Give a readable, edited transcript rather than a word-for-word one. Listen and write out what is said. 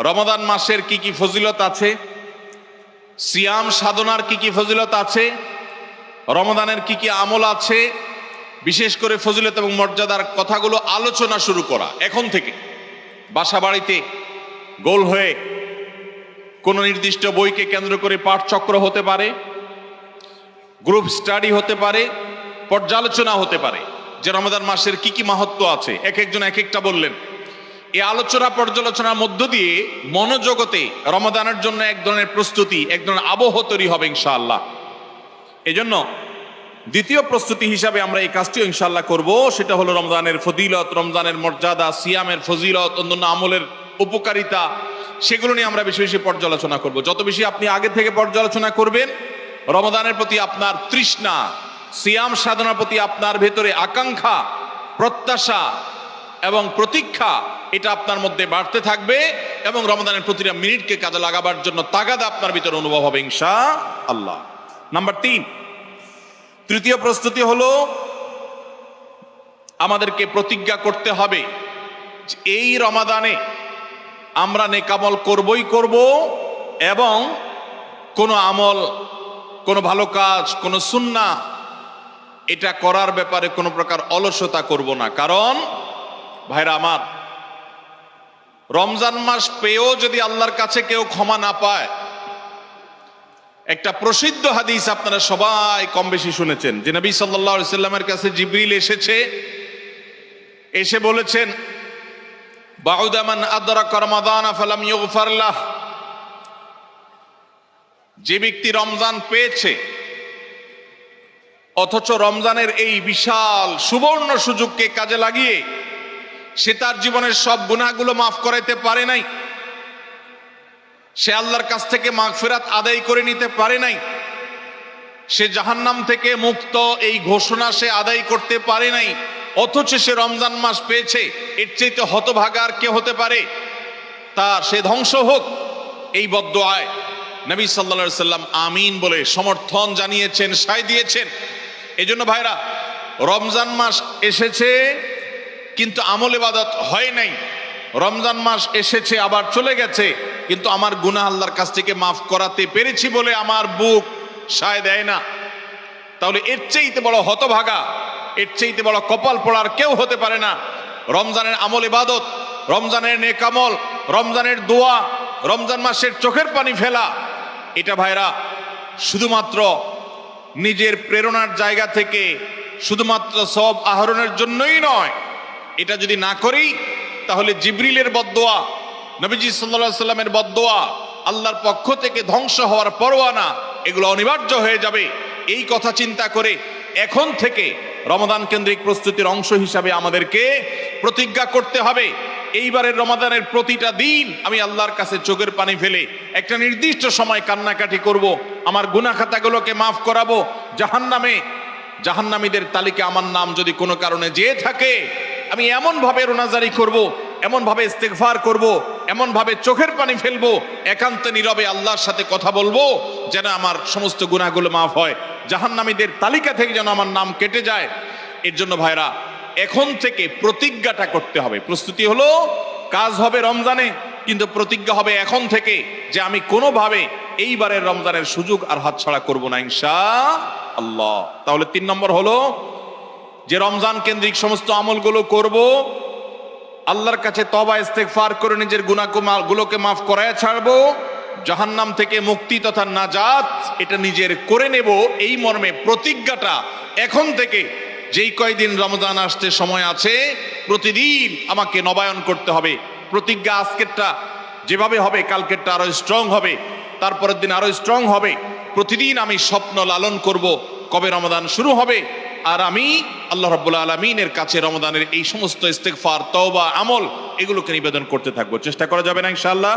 রমাদান মাসের কি কি ফজিলত আছে, সিয়াম সাধনার কি কি ফজিলত আছে, রমাদানের কি কি আমল আছে, বিশেষ করে ফজিলত এবং মর্যাদার কথাগুলো আলোচনা শুরু করা এখন থেকে। বাসা বাড়িতে গোল হয়ে কোনো নির্দিষ্ট বইকে কেন্দ্র করে পাঠচক্র হতে পারে, গ্রুপ স্টাডি হতে পারে, পর্যালোচনা হতে পারে যে রমাদান মাসের কি কি মাহাত্ম্য আছে। এক একজন এক একটা বললেন। এই আলোচনা পর্যালোচনার মধ্য দিয়ে মনোজগতে রমাদানের জন্য এক ধরনের প্রস্তুতি, এক ধরনের আবহ তৈরি হবে ইনশাআল্লাহ। এই জন্য দ্বিতীয় প্রস্তুতি হিসাবে আমরা এই কাজটিও ইনশাআল্লাহ করব, সেটা হলো রমজানের ফজিলত, রমজানের মর্যাদা, সিয়ামের ফজিলত, অন্যান্য আমলের উপকারিতা, সেগুলো নিয়ে আমরা বেশি বেশি পর্যালোচনা করব। যত বেশি আপনি আগে থেকে পর্যালোচনা করবেন, রমাদানের প্রতি আপনার তৃষ্ণা, সিয়াম সাধনার প্রতি আপনার ভেতরে আকাঙ্ক্ষা, প্রত্যাশা এবং প্রতীক্ষা, এটা আপনার মধ্যে বাড়তে থাকবে এবং রমাদানের প্রতিটা মিনিটকে কাজে লাগাবার জন্য তাগাদা আপনার ভিতরে অনুভব হবে ইনশাআল্লাহ। নাম্বার 3, তৃতীয় প্রস্তুতি হলো আমাদেরকে প্রতিজ্ঞা করতে হবে যে এই রমাদানে আমরা নেকামল করবই করব এবং কোনো আমল, কোনো ভালো কাজ, কোনো সুন্নাহ এটা করার ব্যাপারে কোনো প্রকার অলসতা করব না। কারণ ভাইরা আমার, রমজান মাস পেয়েও যদি আল্লাহর কাছে কেউ ক্ষমা না পায়, একটা প্রসিদ্ধ হাদিস আপনারা সবাই কম বেশি শুনেছেন যে নবী সাল্লাল্লাহু আলাইহি সাল্লামের কাছে জিবরিল এসে বলেছেন, বাউদা মান আদরাকা রমাদান ফালাম ইগফার লাহ, যে ব্যক্তি রমজান পেয়েছে অথচ রমজানের এই বিশাল সুবর্ণ সুযোগকে কাজে লাগিয়ে সে তার জীবনের সব গুনাহগুলো মাফ করাইতে পারে নাই, সে আল্লাহর কাছ থেকে মাগফিরাত আদায় করে নিতে পারে নাই, সে জাহান্নাম থেকে মুক্ত এই ঘোষণা সে আদায় করতে পারে নাই, অথচ সে রমজান মাস পেয়েছে, এর চাইতে হতভাগা আর কে হতে পারে? তার সে ধ্বংস হোক, এই বদদুআয় নবী সাল্লাল্লাহু আলাইহি সাল্লাম আমিন বলে সমর্থন জানিয়েছেন, সায় দিয়েছেন। এই জন্য ভাইরা, রমজান মাস এসেছে কিন্তু আমল ইবাদত হয় নাই, রমজান মাস এসেছে আবার চলে গেছে কিন্তু আমার গুনাহ আল্লাহর কাছ থেকে মাফ করাতে পেরেছি বলে আমার বুক সায় দেয় না, তাহলে এর চাইতে বড় হতভাগা, এর চাইতে বড় কপাল পড়ার কেউ হতে পারে না। রমজানের আমল ইবাদত, রমজানের নেক আমল, রমজানের দোয়া, রমজান মাসের চোখের পানি ফেলা, এটা ভাইরা শুধুমাত্র নিজের প্রেরণার জায়গা থেকে শুধুমাত্র সওয়াব আহরণের জন্যই নয়। এটা যদি না করি তাহলে জিবরিলের বদদোয়া, নবীজি সাল্লাল্লাহু আলাইহি সাল্লামের বদদোয়া, আল্লাহর পক্ষ থেকে ধ্বংস হওয়ার পরোয়ানা, এগুলো অনিবার্য হয়ে যাবে। এই কথা চিন্তা করে এখন থেকে রমাদান কেন্দ্রিক প্রস্তুতির অংশ হিসাবে আমাদেরকে প্রতিজ্ঞা করতে হবে, এইবারের রমাদানের প্রতিটা দিন আমি আল্লাহর কাছে চোখের পানি ফেলে একটা নির্দিষ্ট সময় কান্নাকাটি করব, আমার গুনাহ খাতাগুলোকে মাফ করাবো, জাহান্নামীদের তালিকা আমার নাম যদি কোনো কারণে যেয়ে থাকে, আমি এমন ভাবে রোনাজারি করব, এমন ভাবে ইস্তেগফার করব, এমন ভাবে চোখের পানি ফেলবো, একান্ত নীরবে আল্লাহর সাথে কথা বলবো যেন আমার সমস্ত গুনাহগুলো মাফ হয়, জাহান্নামীদের তালিকা থেকে যেন আমার নাম কেটে যায়। এর জন্য ভাইরা এখন থেকে প্রতিজ্ঞাটা করতে হবে। প্রস্তুতি হলো কাজ হবে রমজানে, কিন্তু প্রতিজ্ঞা হবে এখন থেকে যে আমি কোনোভাবে এইবারের রমজানের সুযোগ আর হাতছাড়া করব না ইনশাআল্লাহ। তাহলে 3 নম্বর হলো যে রমজান কেন্দ্রিক সমস্ত আমলগুলো করব, আল্লাহর কাছে তওবা ইস্তেগফার করে নিজের গুনাহগুলোকে মাফ করায় ছাড়বো, জাহান্নাম থেকে মুক্তি তথা নাজাত এটা নিজের করে নেব, এই মর্মে প্রতিজ্ঞাটা এখন থেকে যেই কয়দিন রমজান আসতে সময় আছে প্রতিদিন আমাকে নবায়ন করতে হবে। প্রতিজ্ঞা আজকেরটা যেভাবে হবে কালকেরটা আরো স্ট্রং হবে, তারপরের দিন আরো স্ট্রং হবে। প্রতিদিন আমি স্বপ্ন লালন করব কবে রমাদান শুরু হবে, আর আমি আল্লাহ রাব্বুল আলামিনের কাছে রমাদানের এই সমস্ত ইস্তেগফার, তওবা, আমল এগুলোকে নিবেদন করতে থাকবো। চেষ্টা করা যাবে না ইনশাআল্লাহ?